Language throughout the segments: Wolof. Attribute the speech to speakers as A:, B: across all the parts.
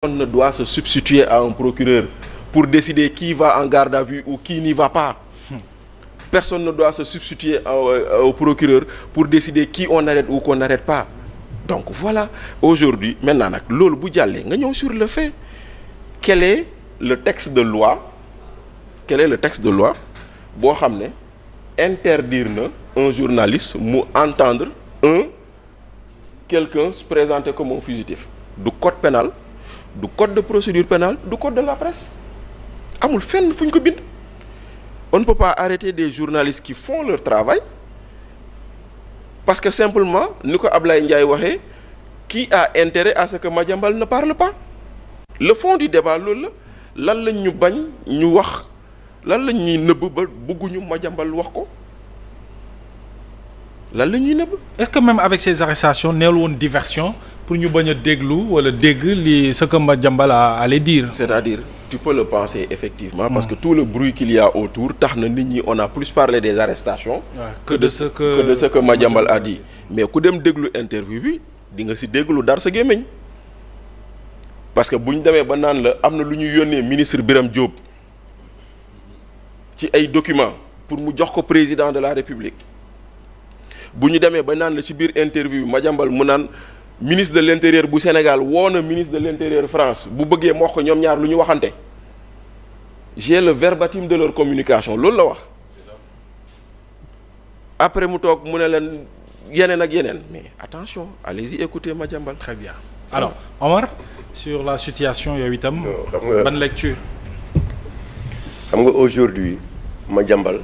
A: Personne ne doit se substituer à un procureur pour décider qui va en garde à vue ou qui n'y va pas. Personne ne doit se substituer au procureur pour décider qui on arrête ou qu'on n'arrête pas. Donc voilà, aujourd'hui, maintenant nag loolu bu jàllee nga ñëw sur le fait quel est le texte de loi boo xam ne interdire na un journaliste mu entendre quelqu'un se présenter comme un fugitif. Du code pénal, du code de procédure pénale, du code de la presse. Amul fenn fu ñu ko bind. On ne peut pas arrêter des journalistes qui font leur travail parce que simplement ni ko Ablaye Ndiaye waxee qui a intérêt à ce que Madiambal ne parle pas. Le fond du débat loolu la lan lañ ñu bañ ñu wax lan lañ ñuy nëbb ba bëgguñu Madiambal wax ko lan la ñuy nëbb.
B: Est-ce que même avec ces arrestations neewul woon diversion pour ñu bañ a déglu wala dégg li ce que Madiambal allait dire.
A: C'est-à-dire tu peux le penser effectivement parce que tout le bruit qu'il y a autour tax na nit ñi on a plus parlé des arrestations que de ce que Madiambal a dit. Mais ku dem déglu interview bi di nga si déglu dar sa gémmiñ parce que bu ñu demee ba naan la am na lu ñu yónnee ministre Birame Diop ci ay documents pour mu jox ko président de la République bu ñu demee ba naan la ci biir interview bi Madiambal mu naan ministre de l'intérieur bu Sénégal woo na ministre de l'intérieur France bu bëggee mu wax ko ñoom ñaar lu ñu waxante j'ai le verbatim de leur communication loolu la wax après mu toog mu ne leen yeneen ak yeneen mais attention allez-y écoutez Madiambal.
B: Très bien. Alors Omar sur la situation yow itam. ban lecture.
C: xam nga aujourd'hui Madiambal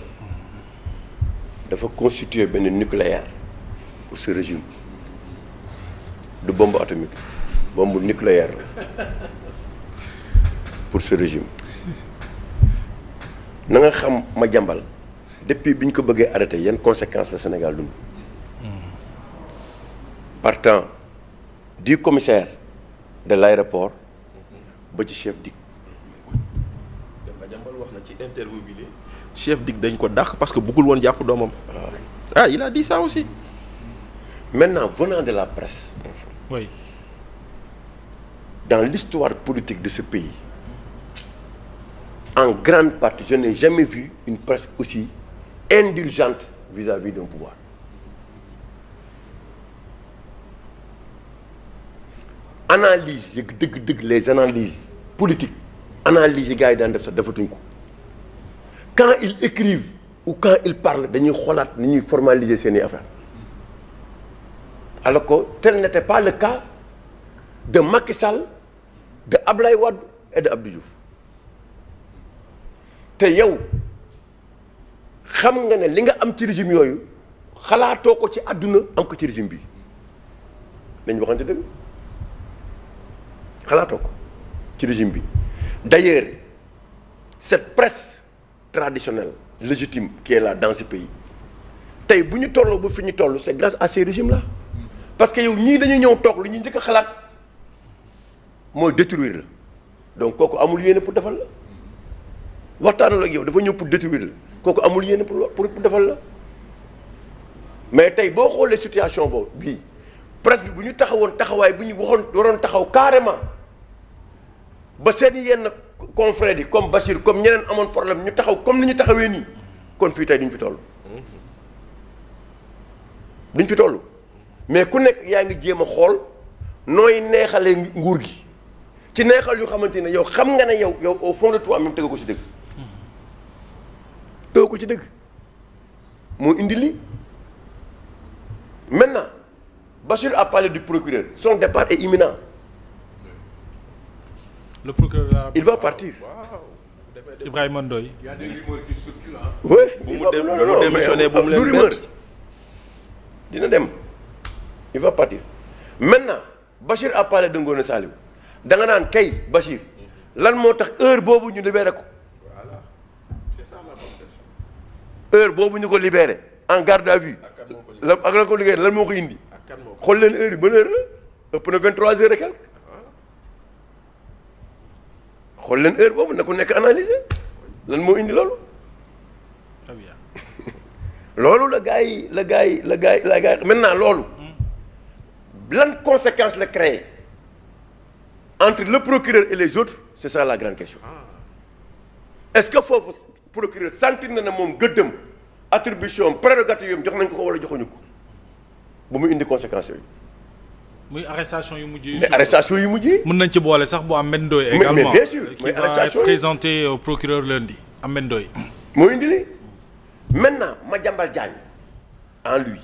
C: dafa constituer benn nucléaire pour ce régime. de bombe atomique bombe nucléaire la pour ce régime na nga xam Madiambal depuis bi ñu ko bëggee arrêté yan conséquences la Sénégal dund partant du commissaire de l'aéroport ba ci chef DIC.
A: Madiambal wax na ci interview bi nii chef DIC dañ ko dàq parce que bëggul woon jàpp doomam. Ah il a dit ça aussi.
C: Maintenant venant de la presse.
B: Oui.
C: Dans l'histoire politique de ce pays, en grande partie, je n'ai jamais vu une presse aussi indulgente vis-à-vis d'un pouvoir. Analyse, les analyses politiques, analyse yi gars yi daan def sax defatuñ ko. Quand ils écrivent ou quand ils parlent, dañuy xoolaat ni ñuy formaliser seeni affaires. Alors que tel n'était pas le cas de Macky Sall, de Ablaye Wade et de Abdou Diouf te yow xam nga ne li nga am ci régime yooyu xalaatoo ko ci àdduna am ko ci régime bi nañ waxante dëgg xalaatoo ko ci régime bi. D'ailleurs cette presse traditionnelle légitime qui est là dans ce pays tey bu ñu tolloo ba fi ñu toll c'est grâce à ces régimes-là. Parce que yow ñii dañuy ñëw toog lu ñuy njëkk a xalaat mooy détruire la donc kooku amul yéene pour defal la waxtaanal ak yow dafa ñëw pour détruire la kooku amul yéene pour defal la mais tey boo xoolee situation boobu bii presse bi bu ñu taxawoon taxawaay bu ñu waroon taxaw carrément ba seen yenn confrères yi comme Bachir comme ñeneen amoon problème ñu taxaw comme ni ñu taxawee nii kon fii tey duñ fi toll duñ fi toll. Mais ku nekk yaa ngi jéem a xool nooy neexalee nguur gi ci neexal yu xamante ne yow xam nga ne yow au fond de toi même tegu ko ci dëgg tegu ko ci dëgg moo indi lii. Maintenant Bachir a parlé du procureur son départ est imminent.
B: Le procureur
C: il va partir.
B: Ibrahima Ndoye.
D: Il y a des rumeurs qui circulent.
C: Oui
A: bu mu démissionné bu mu leen bett
C: dina dem. Il va partir. Maintenant Bachir a parlé de Ngoné Saliou da nga naan kay Bachir lan moo tax heure boobu ñu libéré ko.
A: Voilà c'est ça la bonne question.
C: Heure boobu ñu ko libéré en garde à vue la ak la ko liggéey lan moo ko indi. xool leen heure yi ban heure la ëpp na 23 heures et quelque. xool leen heure boobu na ko nekk analyser lan moo indi loolu.
B: Très bien.
C: loolu la gars yi maintenant loolu. lan conséquence la créé entre le procureur et les autres c'est ça la grande question est-ce que foofu procureur sentir na ne moom gëddëm attribution prérogative yom jox nañ ko wala joxuñu ko bu mu indi conséquences yooyu.
B: muy arrestation yu mujj yi.
C: mais arrestation yu mujj yi.
B: mën nañ ci boole sax bu Ahmed Ndoye également
C: mais bien sûr
B: qui va être présenté au procureur lundi Ahmed Ndoye.
C: moo indi li maintenant Madiambal Diagne en lui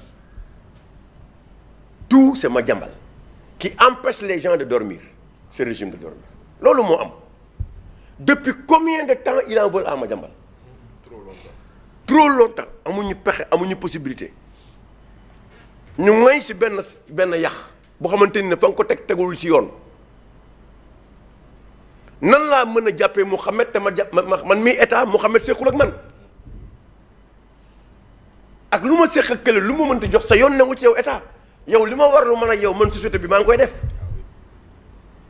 C: tout c'est Madiambal qui empêche les gens de dormir ce régime de dormir loolu moo am depuis combien de temps il en veut à Madiambal. trop longtemps amuñu pexe amuñu possibilité ñu ngay ci benn yax boo xamante ni ne fa nga ko tegul ci yoon nan laa mën a jàppee Mouhamed te man mii état Mouhamed sequl ak man ak lu ma seq ak kële lu ma mënti jox sa yoon nangu ci yow état yow li ma war lu mën ak yow man société bi maa ngi koy def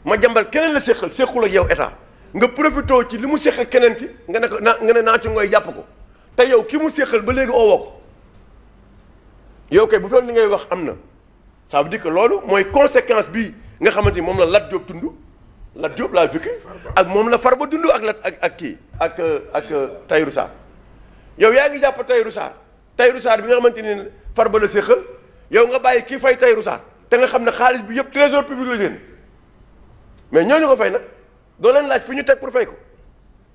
C: Madiambal keneen la sequl ak yow état nga profité ci li mu seq ak keneen ki nga ne naa ci ngoy jàpp ko te yow ki mu seqal ba léegi oo woo ko yow kay bu fekkee li ngay wax am na ça veut dire que loolu mooy conséquence bi nga xamante ni moom la Lat Diop dund Lat Diop laa vécu ak moom la Farba dund ak kii ak Tahirou Sarr yow yaa ngi jàpp Tahirou Sarr bi nga xamante ni Farba la seqal yow nga bàyyi kii fay Tahirou Sarr te nga xam ne xaalis bi yëpp trésor public la génn mais ñooñu ko fay nag doo leen laaj fu ñu teg pour fay ko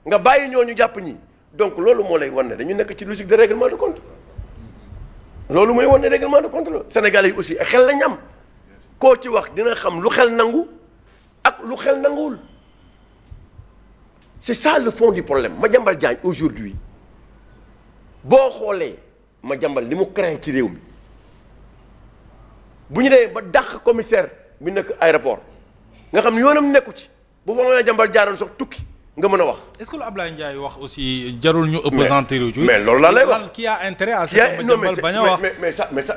C: nga bàyyi ñooñu jàpp ñi donc loolu moo lay wan ne dañu nekk ci logique de règlement de compte loolu mooy wan ne règlement de compte la Sénégalais yi aussi xel lañ am koo ci wax dina xam lu xel nangu ak lu xel nanguwul c'est ça le fond du problème Madiambal Diagne aujourd'hui boo xoolee Madiambal li mu créé ci réew mi bu ñu demee ba dàq commissaire bi nekk aéroport nga xam ne yoonam nekku ci bu fa Madiambal jaaroon sax tukki nga mën a wax.
B: est-ce que lu Ablaye Ndiaye wax aussi jarul ñu ëppesantir yu.
C: mais loolu laa lay wax
B: qui a intérêt à ce que Madiambal bañ a wax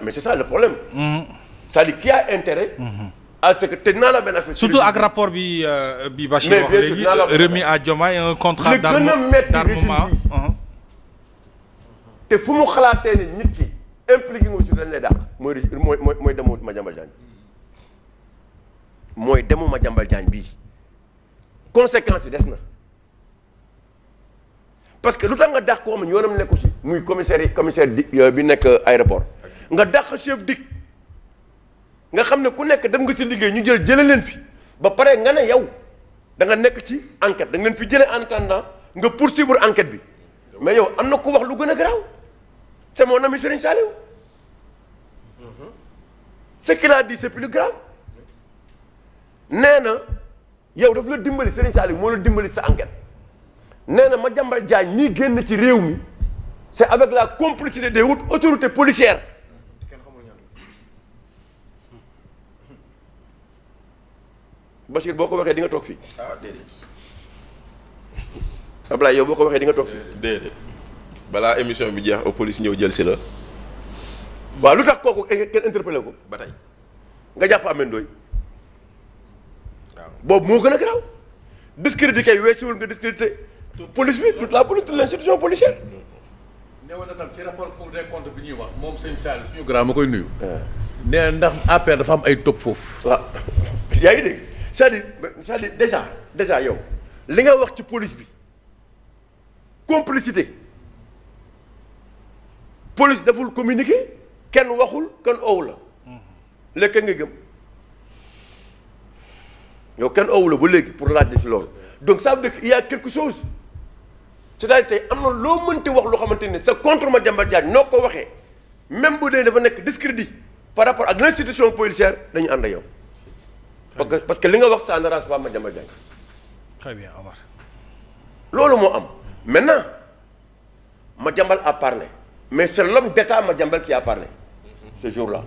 C: mais c'est ça le problème. c'est-à-dire qui a intérêt. à ce que te naa la benn affaire.
B: surtout ak rapport bi Bachir wax léegi remis à Diomaye un contrat d'armement
C: te fu mu xalaatee ni nit ki impliqué nga aussi dañ lay dàq. mooy demu Madiambal Diagne mooy demu Madiambal Diagne bii conséquences yi des na. parce que lu tax nga dàq koo xam ne yoonam nekku ci muy commissaire bi nekk aéroport nga dàq chef DIC nga xam ne ku nekk dem nga si liggéey ñu jële leen fi ba pare nga ne yow da nga nekk ci enquête da nga leen fi jëlee en attendant nga poursuivre enquête bi mais yow am na ku wax lu gën a garaaw c'est mon ami Serigne Saliou ce qu'il a dit c'est plus grave nee na yow daf la dimbali Serigne Saliou moo la dimbali sa enquête nee na Madiambal Diagne ñii génn ci réew mi c'est avec la complicité des autorités policières Bachir boo ko waxee di nga toog fii.
A: ah déedéet.
C: Ablaye yow boo ko waxee di nga toog fii.
A: déedéet balaa émission bi jeex au police ñëw jël si la.
C: waaw lu tax kooku kenn interpellé ko.
A: ba tey
C: nga jàpp Ahmed Ndoye.
A: waaw
C: boobu moo gën a garaaw. discrédit kay weesuwul nga discrédité police bi toute la police toute l'institution policière.
D: ne woon na tam ci rapport Cour des comptes bi ñuy wax moom sëñ Sall suñu grand ma koy nuyu. nee ndax APR dafa am ay topp foofu.
C: waaw yaa ngi dégg c'est-à-dire déjà yow li nga wax ci police bi complicité police daful communiquer kenn waxul kenn owu la léegi nga gëm yow kenn owu la ba léegi pour laaj si loolu donc ça veut dire qu'il y a quelque chose c'est-à-dire tey am na loo mënti wax loo xamante ni c'est contre Madiambal Diagne noo ko waxee même bu dee dafa nekk discrédit par rapport ak l'institution policière dañu ànd ak yow. parce que li nga wax ça n'arrange pas Madiambal Diagne.
B: très bien Omar.
C: loolu moo am maintenant Madiambal a parlé mais c'est l'homme d'État Madiambal qui a parlé ce jour-là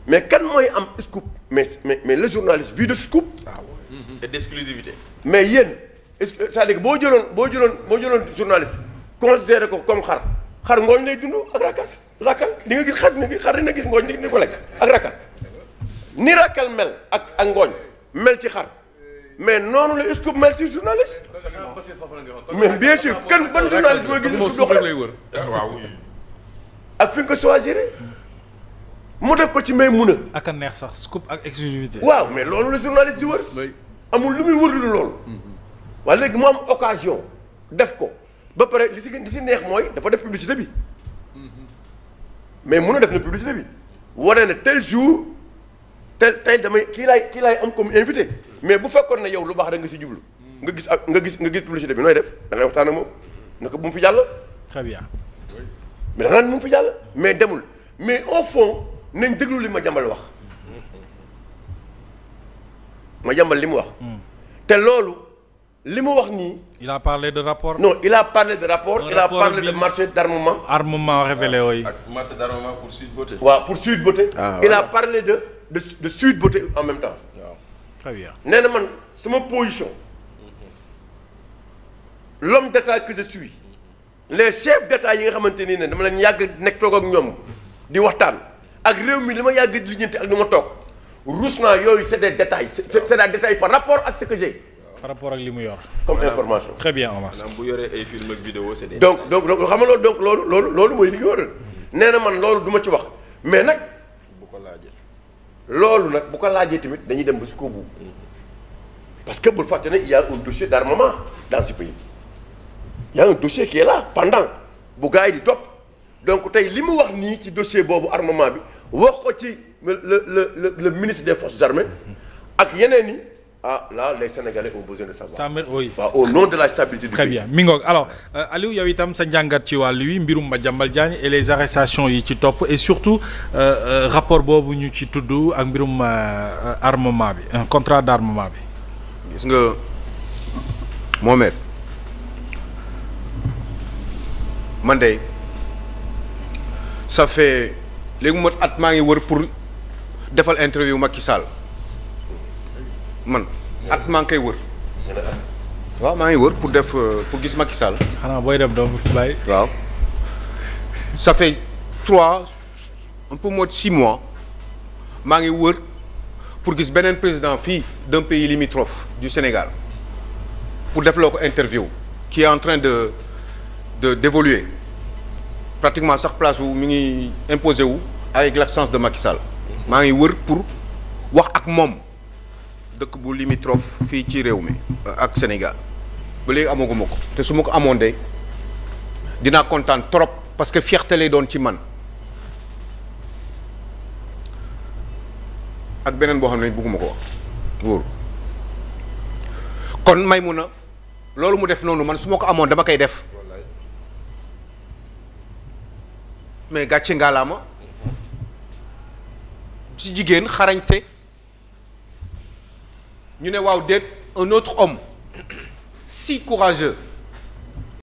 C: mais kan mooy am scoop mais le journaliste vu de scoop.
A: ah oui. et d'exclusivité.
C: mais yéen c'est-à-dire que boo jëloon journaliste considéré ko comme xar ngooñ lay dund ak rakkal di nga gis xar dina gis ngooñ di ko lekk ak rakkal. ni rakkal mel ak ngooñ mel ci xar mais noonu la scoop mel ci journaliste. mais bien sûr kan ban journaliste mooy gis scoop doxal
D: lay wër.
A: waaw.
C: ak fi nga ko choisir mu def ko ci Maïmouna.
B: ak a neex sax scoop ak exclusivité.
C: waaw mais loolu la journaliste di wër. amul lu muy wër lu loolu. waaye léegi mu am occasion def ko ba pare li si neex mooy dafa def publicité bi mais mun a def na publicité bi wane ne tel jour tey damay kii laay am comme invité mais bu fekkoon ne yow lu baax da nga si jublu nga gis publicité bi nooy def da ngay waxtaan ak moom naka bu mu fi jàll.
B: très bien.
C: mais da nga naan mu fi jàll mais demul mais au fond nañ déglu li Madiambal wax Madiambal li mu wax. te loolu li mu wax nii.
B: il a parlé de rapport.
C: non il a parlé de rapport. il a parlé de marché d'armement.
B: armement révélé oui.
A: marché d'armement pour Sweet Beauté.
C: waaw pour Sweet Beauté. Il a parlé de Sweet Beauté en même temps.
A: waaw
B: très bien.
C: nee na man sama position. l'homme d'état que je suis. les chefs d'état yi nga xamante ne dama leen yàgg nekk toog ak ñoom di waxtaan ak réew mi li ma yàgg di lijjanti ak li ma toog ruus naa yooyu c'est des détails c'est des détails par rapport ak ce que j'ai
B: par rapport ak li mu yor.
C: comme information.
B: très bien Omar.
A: maanaam bu yoree ay film ak vidéo c'est des.
C: donc xam nga loolu mooy li nga war a nee na man loolu du ma ci wax mais nag
A: bu ko laajee.
C: loolu nag bu ko laajee tamit dañuy dem ba jusqu'au bout parce que bul fàtte ne il y a un dossier d'armement dans ce pays il y a un dossier qui est là pendant bu gars yi di topp donc tey li mu wax nii ci dossier boobu armement bi wax ko ci le ministre des forces armées ak yeneen yi ah là les Sénégalais ont besoin de savoir.
B: ça me oui.
C: waaw au nom de la stabilité du
B: très
C: pays.
B: bien mi ngoog alors Aliou yow itam sa njàngat ci wàllu wi mbirum Madiambal Diagne et les arrestations yi ci topp et surtout rapport boobu ñu ci tudd ak mbirum armement bi un contrat d'armement bi.
E: gis nga Mohamed man de ça fait léegi mot at maa ngi wër pour defal interview Macky Sall man at maa ngi koy wër waaw maa ngi wër pour gis Macky Sall.
B: xanaa booy dem doom fi bàyyi.
E: waaw ça fait un peu moins de 6 mois maa ngi wër pour gis beneen président fii d'un pays limitrophe du Sénégal pour def loo ko interview qui est en train d'évoluer pratiquement sax place wu mi ngi imposé wu avec l'absence de Macky Sall maa ngi wër pour wax ak moom dëkk bu limitrophe fii ci réew mi ak Sénégal ba léegi amaguma ko te su ma ko amoon de dinaa kontaan trop parce que fierté lay doon ci man ak beneen boo xam ne bëgguma ko wax wóoru kon Maïmouna loolu mu def noonu man su ma ko amoon dama koy def mais gàcce ngaalaama ci jigéen xarañte ñu ne waaw déet un autre homme si courageux